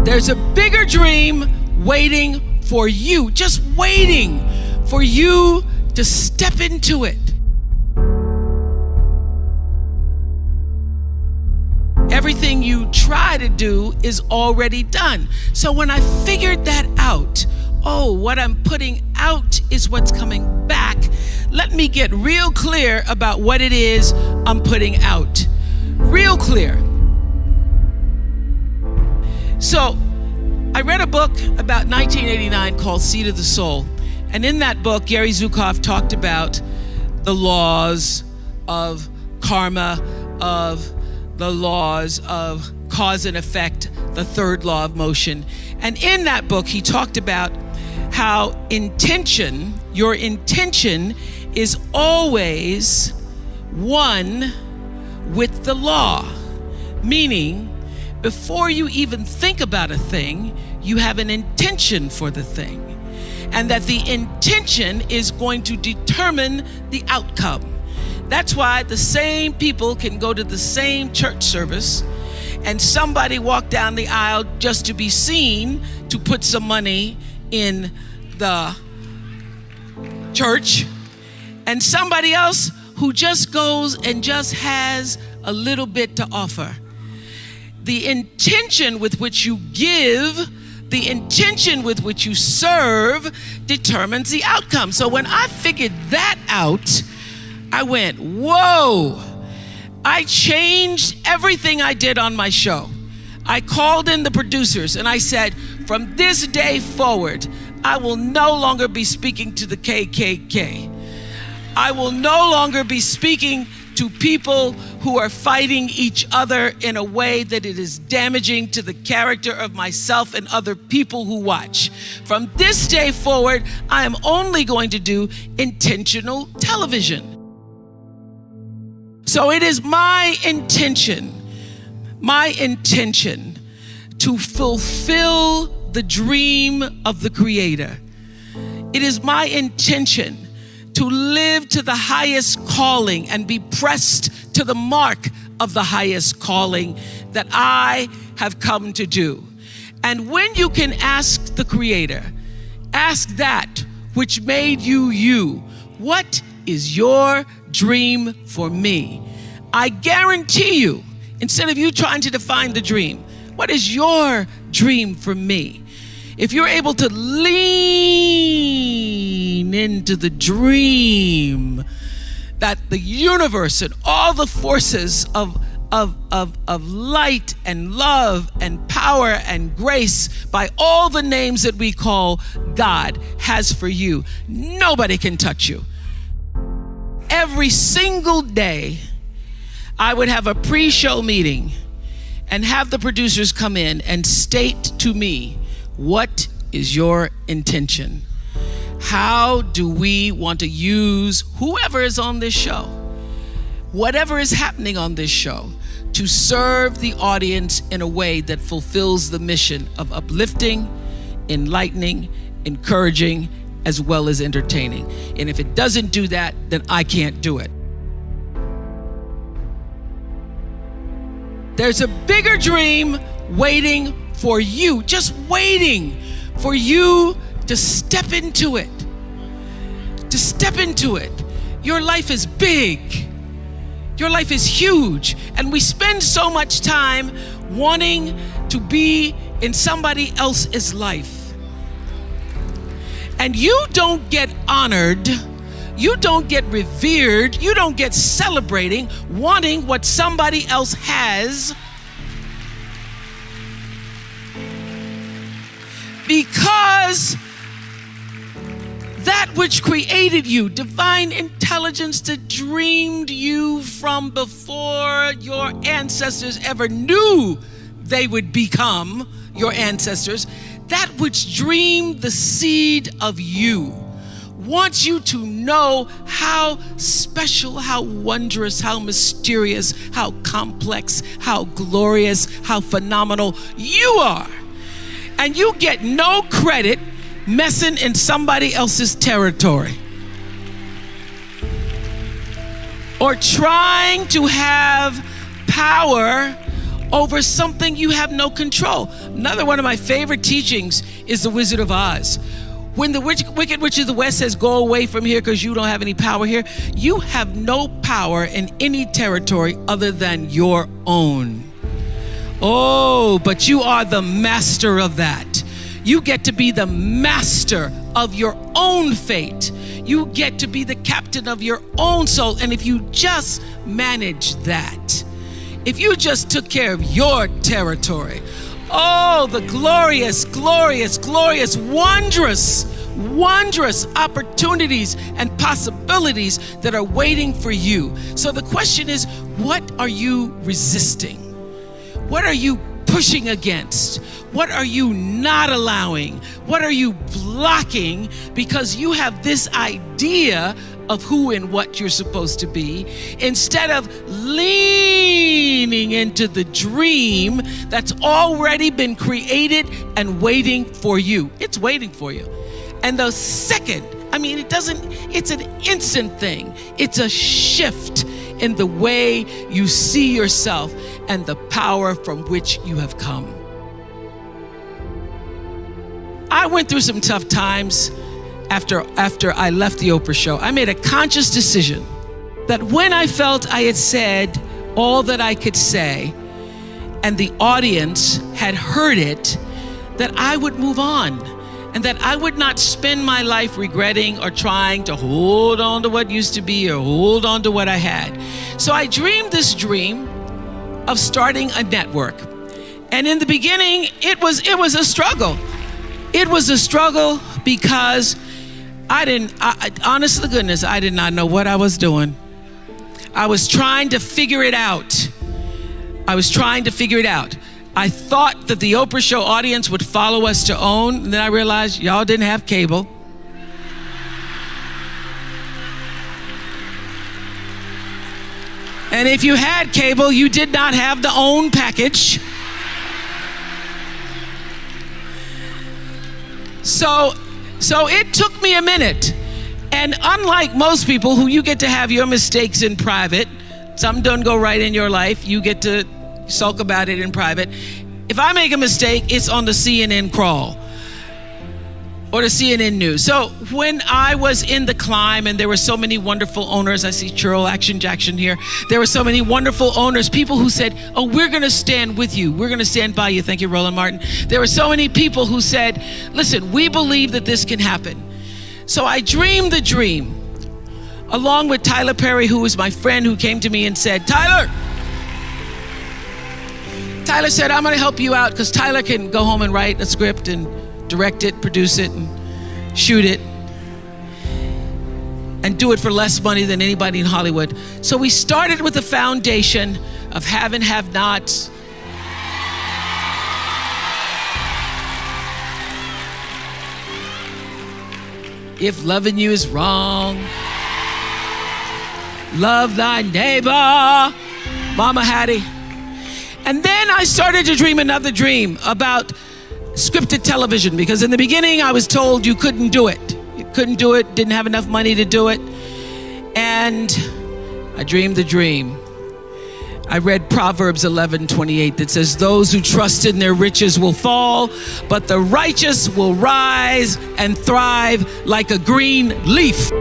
There's a bigger dream waiting for you, just waiting for you to step into it. Everything you try to do is already done. So when I figured that out, what I'm putting out is what's coming back. Let me get real clear about what it is I'm putting out. Real clear. So I read a book about 1989 called Seed of the Soul. And in that book, Gary Zukav talked about the laws of karma, of the laws of cause and effect, the third law of motion. And in that book, he talked about how your intention is always one with the law. Meaning, before you even think about a thing, you have an intention for the thing. And that the intention is going to determine the outcome. That's why the same people can go to the same church service and somebody walk down the aisle just to be seen to put some money in the church, and somebody else who just goes and just has a little bit to offer. The intention with which you give, the intention with which you serve determines the outcome. So when I figured that out, I went, whoa. I changed everything I did on my show. I called in the producers and I said, from this day forward, I will no longer be speaking to the KKK. I will no longer be speaking to people who are fighting each other in a way that it is damaging to the character of myself and other people who watch. From this day forward, I am only going to do intentional television. So it is my intention to fulfill the dream of the Creator. It is my intention to live to the highest calling and be pressed to the mark of the highest calling that I have come to do. And when you can ask the Creator, ask that which made you you, what is your dream for me? I guarantee you, instead of you trying to define the dream, what is your dream for me? If you're able to lean into the dream that the universe and all the forces of light and love and power and grace by all the names that we call God has for you, nobody can touch you. Every single day, I would have a pre-show meeting and have the producers come in and state to me, what is your intention? How do we want to use whoever is on this show, whatever is happening on this show, to serve the audience in a way that fulfills the mission of uplifting, enlightening, encouraging, as well as entertaining. And if it doesn't do that, then I can't do it. There's a bigger dream waiting for you, just waiting for you to step into it. To step into it. Your life is big. Your life is huge. And we spend so much time wanting to be in somebody else's life. And you don't get honored, you don't get revered, you don't get celebrating wanting what somebody else has, because that which created you, divine intelligence that dreamed you from before your ancestors ever knew they would become your ancestors, that which dreamed the seed of you, wants you to know how special, how wondrous, how mysterious, how complex, how glorious, how phenomenal you are. And you get no credit messing in somebody else's territory or trying to have power over something you have no control. Another one of my favorite teachings is The Wizard of Oz. When the Wicked Witch of the West says, go away from here because you don't have any power here, you have no power in any territory other than your own. Oh, but you are the master of that. You get to be the master of your own fate. You get to be the captain of your own soul. And if you just manage that, if you just took care of your territory, oh, the glorious, glorious, glorious, wondrous, wondrous opportunities and possibilities that are waiting for you. So the question is, what are you resisting? What are you pushing against? What are you not allowing? What are you blocking because you have this idea of who and what you're supposed to be, instead of leaning into the dream that's already been created and waiting for you. It's waiting for you. And the second, it's an instant thing. It's a shift in the way you see yourself and the power from which you have come. I went through some tough times after I left the Oprah show. I made a conscious decision that when I felt I had said all that I could say and the audience had heard it, that I would move on and that I would not spend my life regretting or trying to hold on to what used to be or hold on to what I had. So I dreamed this dream of starting a network. And in the beginning, it was a struggle. It was a struggle because honest to goodness, I did not know what I was doing. I was trying to figure it out. I thought that the Oprah show audience would follow us to OWN, and then I realized y'all didn't have cable. And if you had cable, you did not have the OWN package. So it took me a minute. And unlike most people who you get to have your mistakes in private, some don't go right in your life, you get to sulk about it in private. If I make a mistake, it's on the CNN crawl or the CNN news. So when I was in the climb and there were so many wonderful owners, I see Churl Action Jackson here. There were so many wonderful owners, people who said, oh, we're gonna stand with you. We're gonna stand by you. Thank you, Roland Martin. There were so many people who said, listen, we believe that this can happen. So I dreamed the dream along with Tyler Perry, who was my friend, who came to me and said, Tyler said, I'm gonna help you out because Tyler can go home and write a script and direct it, produce it, and shoot it, and do it for less money than anybody in Hollywood. So we started with a foundation of have and have nots. If loving you is wrong, love thy neighbor, Mama Hattie. And then I started to dream another dream about scripted television, because in the beginning I was told you couldn't do it. You couldn't do it, didn't have enough money to do it. And I dreamed the dream. I read Proverbs 11:28 that says, those who trust in their riches will fall, but the righteous will rise and thrive like a green leaf.